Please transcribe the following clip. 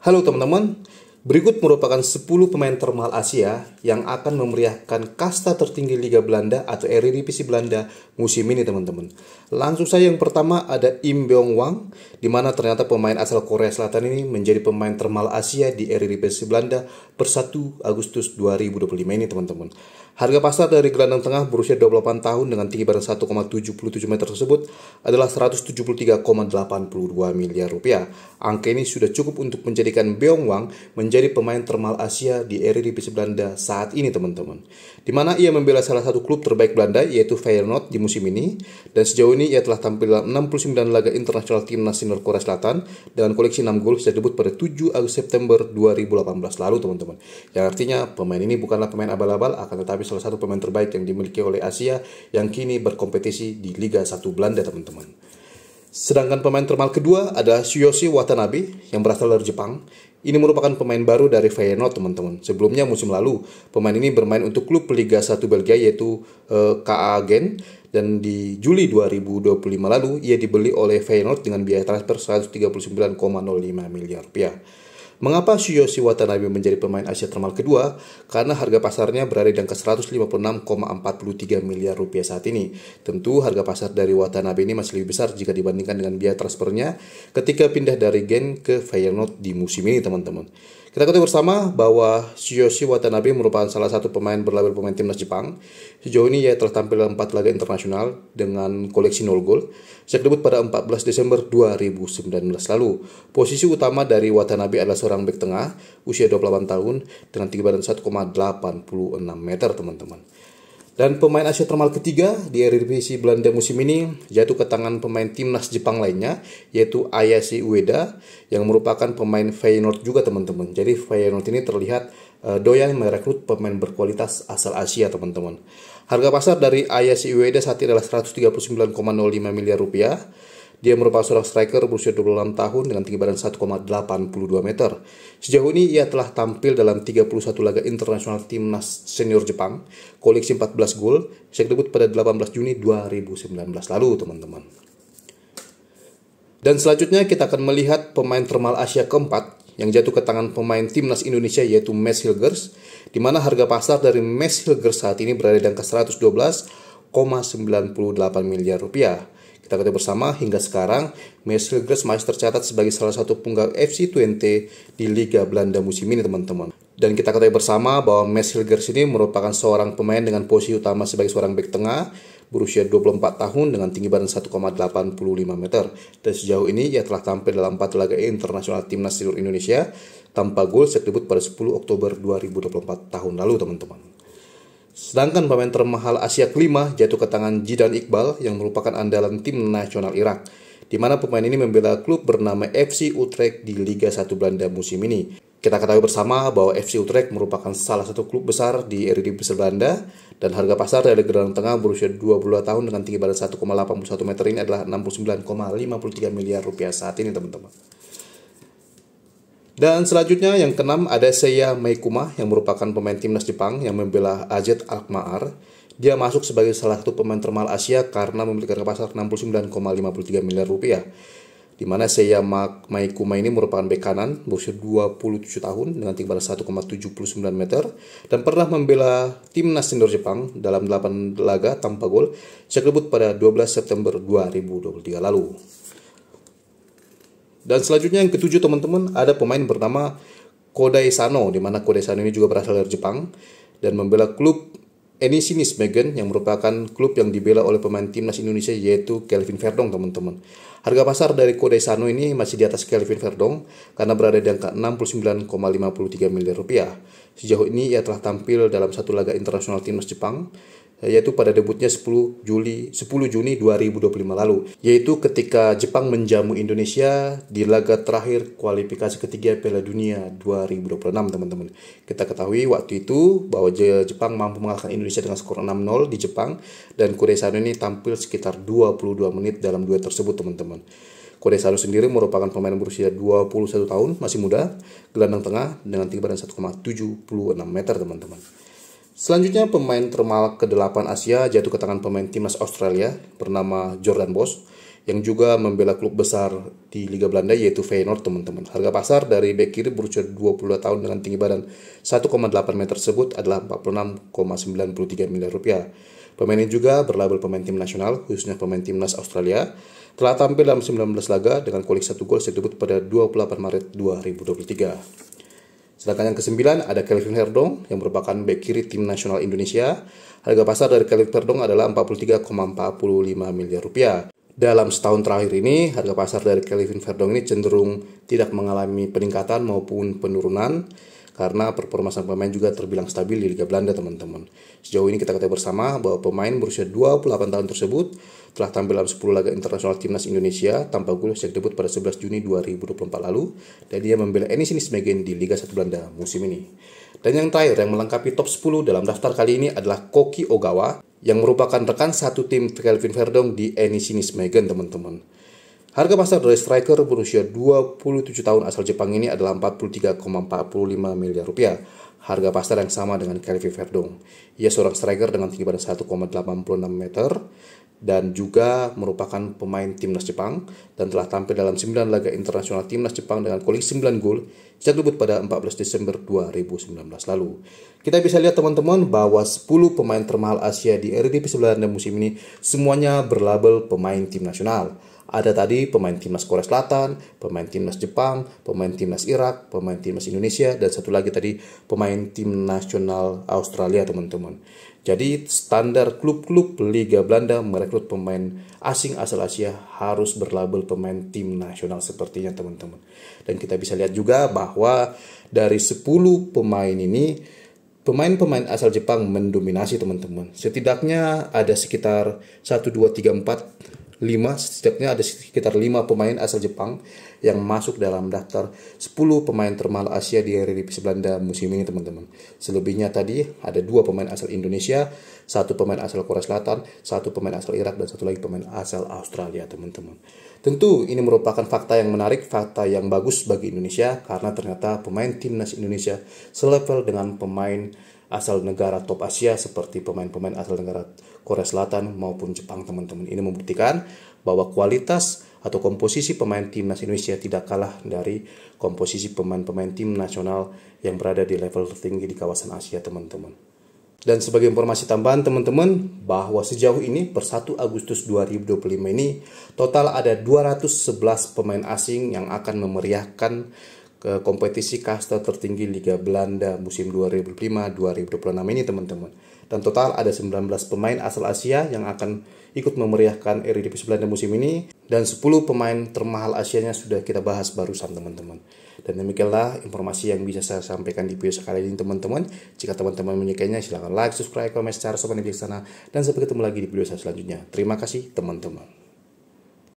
Halo teman-teman, berikut merupakan 10 pemain termahal Asia yang akan memeriahkan kasta tertinggi Liga Belanda atau Eredivisie Belanda musim ini teman-teman. Langsung saja yang pertama ada Im Beong Hwang, di mana ternyata pemain asal Korea Selatan ini menjadi pemain termahal Asia di Eredivisie Belanda per 1 Agustus 2025 ini teman-teman. Harga pasar dari gelandang tengah berusia 28 tahun dengan tinggi badan 1,77 meter tersebut adalah 173,82 miliar rupiah. Angka ini sudah cukup untuk menjadikan Beong Hwang menjadi pemain termahal Asia di Eredivisie Belanda saat ini teman-teman. Di mana ia membela salah satu klub terbaik Belanda yaitu Feyenoord di musim ini, dan sejauh ini ia telah tampil dalam 69 laga internasional timnas senior Korea Selatan dengan koleksi 6 gol sejak debut pada 7 September 2018 lalu teman-teman. Yang artinya pemain ini bukanlah pemain abal-abal, akan tetapi salah satu pemain terbaik yang dimiliki oleh Asia yang kini berkompetisi di Liga 1 Belanda teman-teman. Sedangkan pemain termahal kedua adalah Tsuyoshi Watanabe yang berasal dari Jepang. Ini merupakan pemain baru dari Feyenoord teman-teman. Sebelumnya musim lalu, pemain ini bermain untuk klub Liga 1 Belgia yaitu KA Gent, dan di Juli 2025 lalu ia dibeli oleh Feyenoord dengan biaya transfer 139,05 miliar rupiah. Mengapa Tsuyoshi Watanabe menjadi pemain Asia termahal kedua? Karena harga pasarnya berada di angka 156,43 miliar rupiah saat ini. Tentu harga pasar dari Watanabe ini masih lebih besar jika dibandingkan dengan biaya transfernya ketika pindah dari Gent ke Feyenoord di musim ini teman-teman. Kita ketahui bersama bahwa Tsuyoshi Watanabe merupakan salah satu pemain berlabel pemain timnas Jepang. Sejauh ini ia telah tampil dalam 4 laga internasional dengan koleksi 0 gol sejak debut pada 14 Desember 2019 lalu. Posisi utama dari Watanabe adalah seorang bek tengah usia 28 tahun dengan tinggi badan 1,86 meter teman-teman. Dan pemain Asia termahal ketiga di Eredivisie Belanda musim ini jatuh ke tangan pemain timnas Jepang lainnya, yaitu Ayase Ueda yang merupakan pemain Feyenoord juga teman-teman. Jadi Feyenoord ini terlihat doyan merekrut pemain berkualitas asal Asia teman-teman. Harga pasar dari Ayase Ueda saat ini adalah 139,05 miliar rupiah. Dia merupakan seorang striker berusia 26 tahun dengan tinggi badan 1,82 meter. Sejauh ini ia telah tampil dalam 31 laga internasional timnas senior Jepang, koleksi 14 gol, sejak debut pada 18 Juni 2019 lalu teman-teman. Dan selanjutnya kita akan melihat pemain termahal Asia keempat yang jatuh ke tangan pemain timnas Indonesia yaitu Mads Hilgers, di mana harga pasar dari Mads Hilgers saat ini berada di angka 112,98 miliar rupiah. Kita ketahui bersama hingga sekarang Mads Hilgers masih tercatat sebagai salah satu punggawa FC Twente di Liga Belanda musim ini teman-teman. Dan kita ketahui bersama bahwa Mads Hilgers ini merupakan seorang pemain dengan posisi utama sebagai seorang bek tengah berusia 24 tahun dengan tinggi badan 1,85 meter. Dan sejauh ini ia telah tampil dalam 4 laga internasional timnas seluruh Indonesia tanpa gol sejak debut pada 10 Oktober 2024 tahun lalu teman-teman. Sedangkan pemain termahal Asia kelima jatuh ke tangan Zidane Iqbal yang merupakan andalan tim nasional Irak, di mana pemain ini membela klub bernama FC Utrecht di Liga 1 Belanda musim ini. Kita ketahui bersama bahwa FC Utrecht merupakan salah satu klub besar di Eredivisie Belanda, dan harga pasar dari gelandang tengah berusia 22 tahun dengan tinggi badan 1,81 meter ini adalah 69,53 miliar rupiah saat ini teman-teman. Dan selanjutnya yang keenam ada Seiya Meikuma yang merupakan pemain timnas Jepang yang membela AZ Alkmaar. Dia masuk sebagai salah satu pemain termahal Asia karena memiliki harga pasar 69,53 miliar rupiah. Di mana Seiya Meikuma ini merupakan bek kanan berusia 27 tahun dengan tinggi badan 1,79 meter dan pernah membela timnas senior Jepang dalam 8 laga tanpa gol sejak debut pada 12 September 2023 lalu. Dan selanjutnya yang ketujuh teman-teman ada pemain bernama Kodai Sano, di mana Kodai Sano ini juga berasal dari Jepang dan membela klub Enishi Nijmegen yang merupakan klub yang dibela oleh pemain timnas Indonesia yaitu Kelvin Verdong teman-teman. Harga pasar dari Kodai Sano ini masih di atas Kelvin Verdong karena berada di angka 69,53 miliar rupiah. Sejauh ini ia telah tampil dalam satu laga internasional timnas Jepang, yaitu pada debutnya 10 Juni 2025 lalu, yaitu ketika Jepang menjamu Indonesia di laga terakhir kualifikasi ketiga Piala Dunia 2026 teman-teman. Kita ketahui waktu itu bahwa Jepang mampu mengalahkan Indonesia dengan skor 6-0 di Jepang, dan Kodai Sano ini tampil sekitar 22 menit dalam duet tersebut teman-teman. Kodai Sano sendiri merupakan pemain berusia 21 tahun, masih muda, gelandang tengah dengan tinggi badan 1,76 meter teman-teman. Selanjutnya pemain termahal ke-8 Asia jatuh ke tangan pemain timnas Australia bernama Jordan Bos yang juga membela klub besar di Liga Belanda yaitu Feyenoord teman-teman. Harga pasar dari bek kiri berusia 22 tahun dengan tinggi badan 1,8 meter tersebut adalah 46,93 miliar rupiah. Pemain ini juga berlabel pemain tim nasional, khususnya pemain timnas Australia. Telah tampil dalam 19 laga dengan koleksi 1 gol sejak debut pada 28 Maret 2023. Sedangkan yang ke-9 ada Kelvin Verdong yang merupakan bek kiri tim nasional Indonesia. Harga pasar dari Kelvin Verdong adalah 43,45 miliar rupiah. Dalam setahun terakhir ini, harga pasar dari Kelvin Verdong ini cenderung tidak mengalami peningkatan maupun penurunan karena performa sang pemain juga terbilang stabil di Liga Belanda teman-teman. Sejauh ini kita ketahui bersama bahwa pemain berusia 28 tahun tersebut telah tampil dalam 10 laga internasional timnas Indonesia tanpa gol sejak debut pada 11 Juni 2024 lalu dan dia membela NEC Nijmegen di Liga 1 Belanda musim ini. Dan yang terakhir yang melengkapi top 10 dalam daftar kali ini adalah Koki Ogawa yang merupakan rekan satu tim Kelvin Verdong di NEC Nijmegen teman-teman. Harga pasar dari striker berusia 27 tahun asal Jepang ini adalah 43,45 miliar rupiah. Harga pasar yang sama dengan Kelvin Verdong. Ia seorang striker dengan tinggi badan 1,86 meter dan juga merupakan pemain timnas Jepang dan telah tampil dalam 9 laga internasional timnas Jepang dengan koleksi 9 gol sejak debut pada 14 Desember 2019 lalu. Kita bisa lihat teman-teman bahwa 10 pemain termahal Asia di Eredivisie Belanda musim ini semuanya berlabel pemain tim nasional. Ada tadi pemain timnas Korea Selatan, pemain timnas Jepang, pemain timnas Irak, pemain timnas Indonesia, dan satu lagi tadi pemain tim nasional Australia teman-teman. Jadi standar klub-klub Liga Belanda merekrut pemain asing asal Asia harus berlabel pemain tim nasional sepertinya teman-teman. Dan kita bisa lihat juga bahwa dari 10 pemain ini pemain-pemain asal Jepang mendominasi teman-teman. Setidaknya ada sekitar 1, 2, 3, 4, 5, setidaknya ada sekitar 5 pemain asal Jepang yang masuk dalam daftar 10 pemain termahal Asia di Eredivisie Belanda musim ini teman-teman. Selebihnya tadi ada 2 pemain asal Indonesia, 1 pemain asal Korea Selatan, 1 pemain asal Irak, dan 1 lagi pemain asal Australia teman-teman. Tentu ini merupakan fakta yang menarik, fakta yang bagus bagi Indonesia karena ternyata pemain timnas Indonesia selevel dengan pemain asal negara top Asia seperti pemain-pemain asal negara Korea Selatan maupun Jepang teman-teman. Ini membuktikan bahwa kualitas atau komposisi pemain timnas Indonesia tidak kalah dari komposisi pemain-pemain tim nasional yang berada di level tertinggi di kawasan Asia teman-teman. Dan sebagai informasi tambahan teman-teman bahwa sejauh ini per 1 Agustus 2025 ini total ada 211 pemain asing yang akan memeriahkan ke kompetisi kasta tertinggi Liga Belanda musim 2005-2026 ini teman-teman. Dan total ada 19 pemain asal Asia yang akan ikut memeriahkan Eredivisie Belanda musim ini dan 10 pemain termahal Asianya sudah kita bahas barusan teman-teman. Dan demikianlah informasi yang bisa saya sampaikan di video sekali ini teman-teman. Jika teman-teman menyukainya silahkan like, subscribe, komen secara sopan dan bijaksana dan sampai ketemu lagi di video saya selanjutnya. Terima kasih teman-teman.